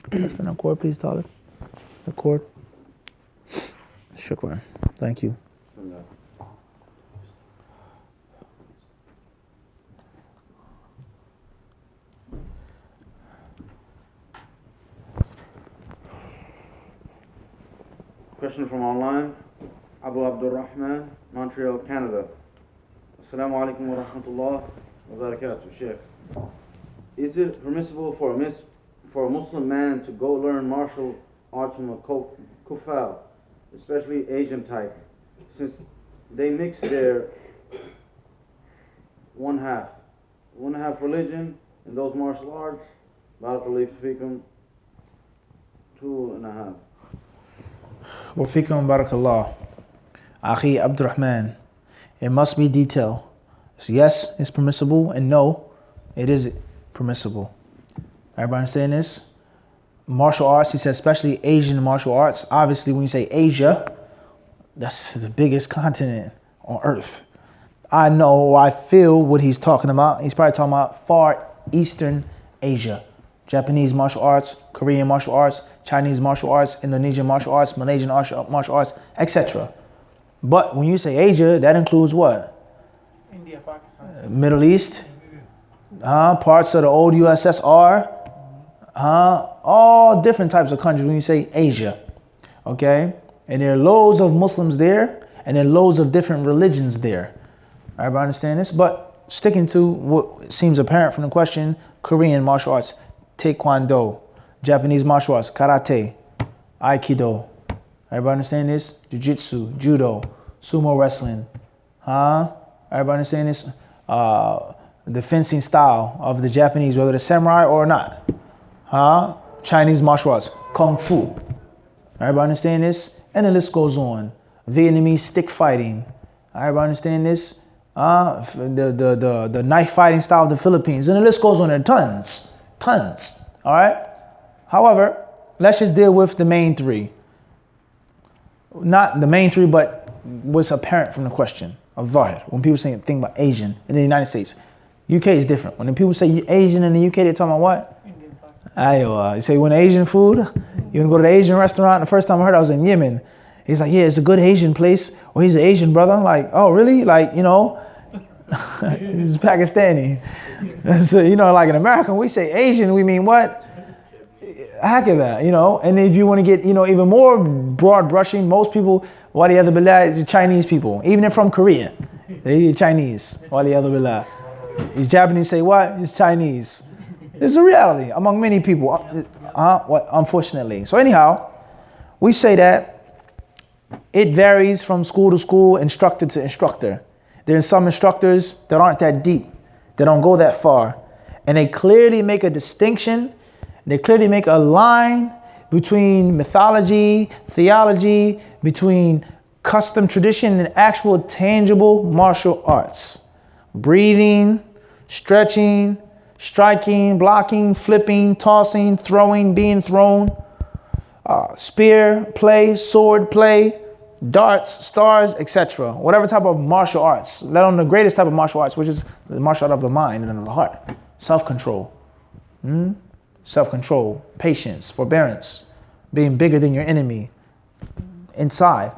Spin a cord, please, Tyler. The cord. Shukran. Thank you. Question from online. Abu Abdurrahman, Montreal, Canada. Assalamu alaikum wa rahmatullah wa barakatuh, Sheikh. Is it permissible for a Muslim man to go learn martial arts from a kuffar, especially Asian type, since they mix their one half religion in those martial arts? Barakallahu feekum, 2.5. Wa fikum barakallah. Akhi Abdurrahman. It must be detailed. So yes, it's permissible, and no, it is permissible. Everybody understand this? Martial arts, he said, especially Asian martial arts. Obviously, when you say Asia, that's the biggest continent on earth. I know, I feel what he's talking about. He's probably talking about Far Eastern Asia. Japanese martial arts, Korean martial arts, Chinese martial arts, Indonesian martial arts, Malaysian martial arts, etc. But when you say Asia, that includes what? India, Pakistan. Middle East, parts of the old USSR, all different types of countries when you say Asia, okay? And there are loads of Muslims there, and there are loads of different religions there. Everybody understand this? But sticking to what seems apparent from the question, Korean martial arts, Taekwondo, Japanese martial arts, Karate, Aikido. Everybody understand this? Jiu-Jitsu, Judo, Sumo wrestling. Everybody understand this? The fencing style of the Japanese, whether they're samurai or not. Chinese martial arts, Kung Fu. Everybody understand this? And the list goes on. Vietnamese stick fighting. Everybody understand this? The knife fighting style of the Philippines. And the list goes on. There are tons. All right? However, let's just deal with the main three. Not the main three, but what's apparent from the question of Zahir. When people say think about Asian in the United States, UK is different. When the people say Asian in the UK, they're talking about what? Indian, Pakistan. You say when Asian food, you wanna go to the Asian restaurant. The first time I heard, I was in Yemen. He's like, yeah, it's a good Asian place. Or he's an Asian brother. I'm like, oh, really? Like, you know, he's Pakistani. So, you know, like in America, when we say Asian, we mean what? Heck of that, you know. And if you want to get, you know, even more broad brushing, most people, wali other billah, Chinese people, even if from Korea, they Chinese, wali other billah. These Japanese say what? It's Chinese. It's a reality among many people, unfortunately. So anyhow, we say that it varies from school to school, instructor to instructor. There's some instructors that aren't that deep, that don't go that far, and they clearly make a distinction. They clearly make a line between mythology, theology, between custom tradition and actual tangible martial arts. Breathing, stretching, striking, blocking, flipping, tossing, throwing, being thrown, spear play, sword play, darts, stars, etc. Whatever type of martial arts, let alone the greatest type of martial arts, which is the martial art of the mind and of the heart. Self-control. Self-control, patience, forbearance, being bigger than your enemy, inside,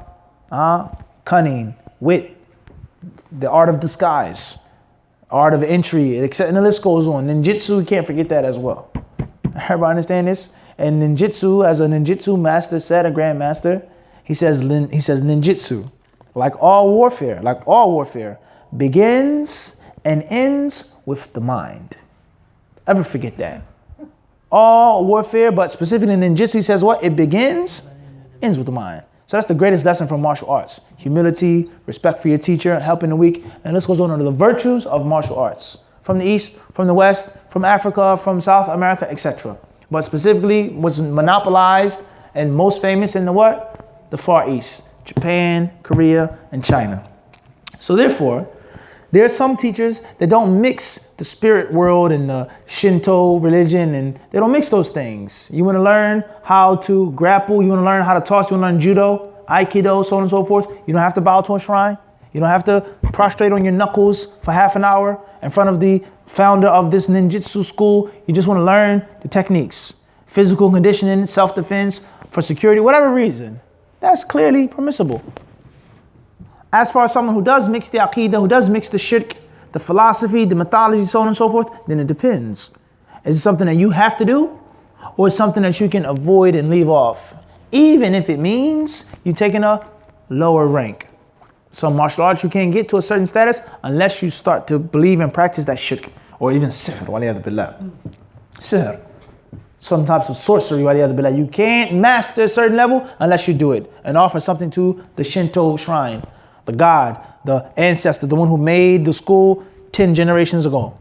cunning, wit, the art of disguise, art of entry, etc. And the list goes on. Ninjutsu, you can't forget that as well. Everybody understand this? And ninjutsu, as a ninjutsu master said, a grandmaster, he says ninjutsu, like all warfare, begins and ends with the mind. Ever forget that? All warfare, but specifically in ninjutsu, he says what? It begins, ends with the mind. So that's the greatest lesson from martial arts. Humility, respect for your teacher, helping the weak. And this goes on under the virtues of martial arts. From the East, from the West, from Africa, from South America, etc. But specifically was monopolized and most famous in the what? The Far East. Japan, Korea, and China. So therefore, there are some teachers that don't mix the spirit world and the Shinto religion, and they don't mix those things. You want to learn how to grapple, you want to learn how to toss, you want to learn judo, aikido, so on and so forth. You don't have to bow to a shrine. You don't have to prostrate on your knuckles for half an hour in front of the founder of this ninjutsu school. You just want to learn the techniques. physical conditioning, self-defense, for security, whatever reason, that's clearly permissible. As far as someone who does mix the aqidah, who does mix the shirk, the philosophy, the mythology, so on and so forth, then it depends. Is it something that you have to do, or is it something that you can avoid and leave off? Even if it means you taking a lower rank. Some martial arts you can't get to a certain status unless you start to believe and practice that shirk, or even sihr, waliyadhu billah. Sihr. Some types of sorcery, waliyadhu billah. You can't master a certain level unless you do it and offer something to the Shinto shrine, the god, the ancestor, the one who made the school 10 generations ago.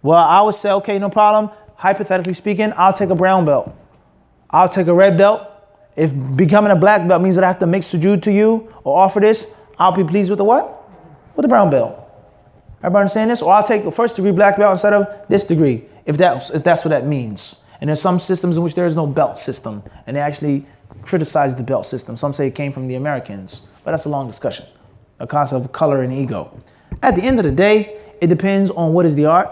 Well, I would say, okay, no problem. Hypothetically speaking, I'll take a brown belt. I'll take a red belt. If becoming a black belt means that I have to make sujood to you or offer this, I'll be pleased with the what? With the brown belt. Everybody understand this? Or I'll take a first degree black belt instead of this degree, if that's what that means. And there's some systems in which there is no belt system, and they actually criticize the belt system. Some say it came from the Americans, but that's a long discussion. A concept of color and ego. At the end of the day, it depends on what is the art.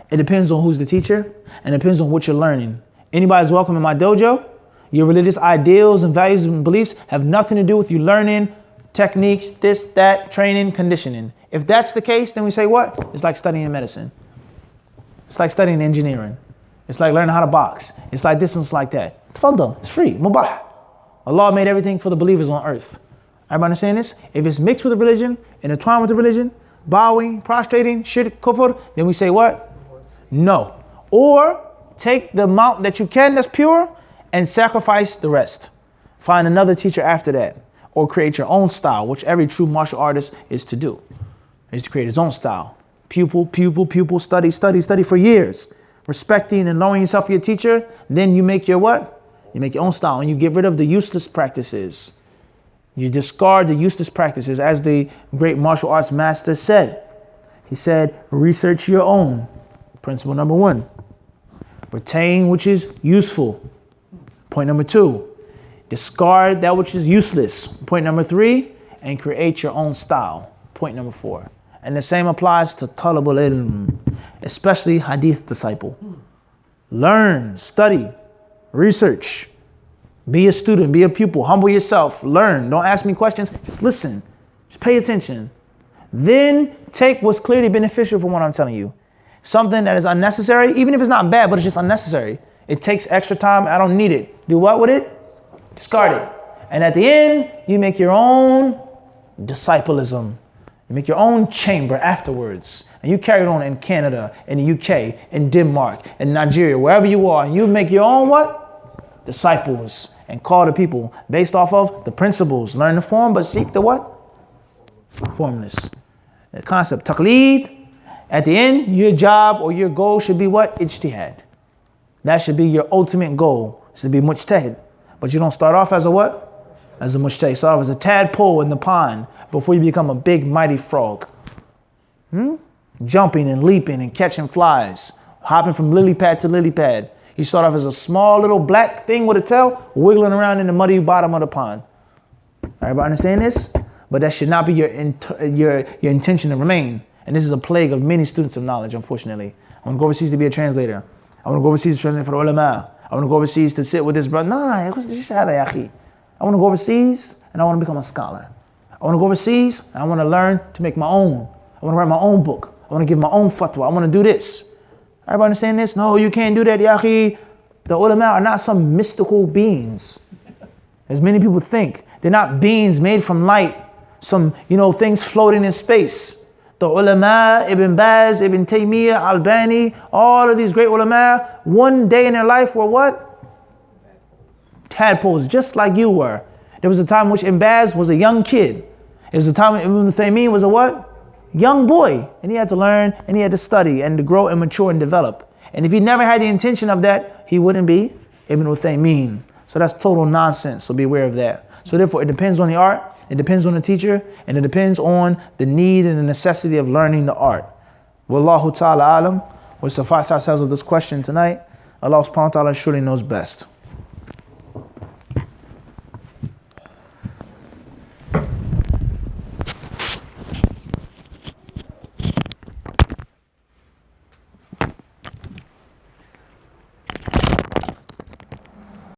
It depends on who's the teacher, and it depends on what you're learning. Anybody's welcome in my dojo. Your religious ideals and values and beliefs have nothing to do with you learning techniques, this, that, training, conditioning. If that's the case, then we say what? It's like studying medicine. It's like studying engineering. It's like learning how to box. It's like this and it's like that. Tafadal, it's free, mubah. Allah made everything for the believers on earth. Everybody understand this? If it's mixed with the religion, intertwined with the religion, bowing, prostrating, shirk, kufr, then we say what? No. Or take the amount that you can that's pure and sacrifice the rest. Find another teacher after that. Or create your own style, which every true martial artist is to do. Is to create his own style. Pupil, study for years. Respecting and knowing yourself your teacher. Then you make your what? You make your own style and you get rid of the useless practices. You discard the useless practices, as the great martial arts master said. He said, research your own. Principle number 1. Retain which is useful. Point number 2. Discard that which is useless. Point number 3. And create your own style. Point number 4. And the same applies to talabul ilm, especially hadith disciple. Learn, study, research. Be a student, be a pupil, humble yourself, learn. Don't ask me questions, just listen. Just pay attention. Then take what's clearly beneficial from what I'm telling you. Something that is unnecessary, even if it's not bad, but it's just unnecessary. It takes extra time, I don't need it. Do what with it? Discard it. And at the end, you make your own discipleism. You make your own chamber afterwards. And you carry it on in Canada, in the UK, in Denmark, in Nigeria, wherever you are. And you make your own what? Disciples. And call the people based off of the principles. Learn the form, but seek the what? Formless. The concept, taqleed. At the end, your job or your goal should be what? Ijtihad. That should be your ultimate goal. It should be mujtahid. But you don't start off as a what? As a mujtahid. Start off as a tadpole in the pond before you become a big mighty frog. Jumping and leaping and catching flies. Hopping from lily pad to lily pad. You start off as a small little black thing with a tail, wiggling around in the muddy bottom of the pond. Everybody understand this? But that should not be your intention to remain. And this is a plague of many students of knowledge, unfortunately. I want to go overseas to be a translator. I want to go overseas to translate for the ulama. I want to go overseas to sit with this brother. Nah, what's this shahada, ya akhi? I want to go overseas and I want to become a scholar. I want to go overseas and I want to learn to make my own. I want to write my own book. I want to give my own fatwa. I want to do this. Everybody understand this? No, you can't do that, ya akhi. The ulama are not some mystical beings, as many people think. They're not beings made from light, some, things floating in space. The ulama, Ibn Baz, Ibn Taymiyyah, Albani, all of these great ulama, one day in their life were what? Tadpoles, just like you were. There was a time in which Ibn Baz was a young kid. There was a time when Ibn Taymiyyah was a what? Young boy. And he had to learn and he had to study and to grow and mature and develop. And if he never had the intention of that, he wouldn't be Ibn Uthaymeen. So that's total nonsense. So be aware of that. So therefore, it depends on the art. It depends on the teacher, and it depends on the need and the necessity of learning the art. Wallahu ta'ala alam. We'll suffice ourselves with this question tonight. Allah subhanahu wa ta'ala surely knows best.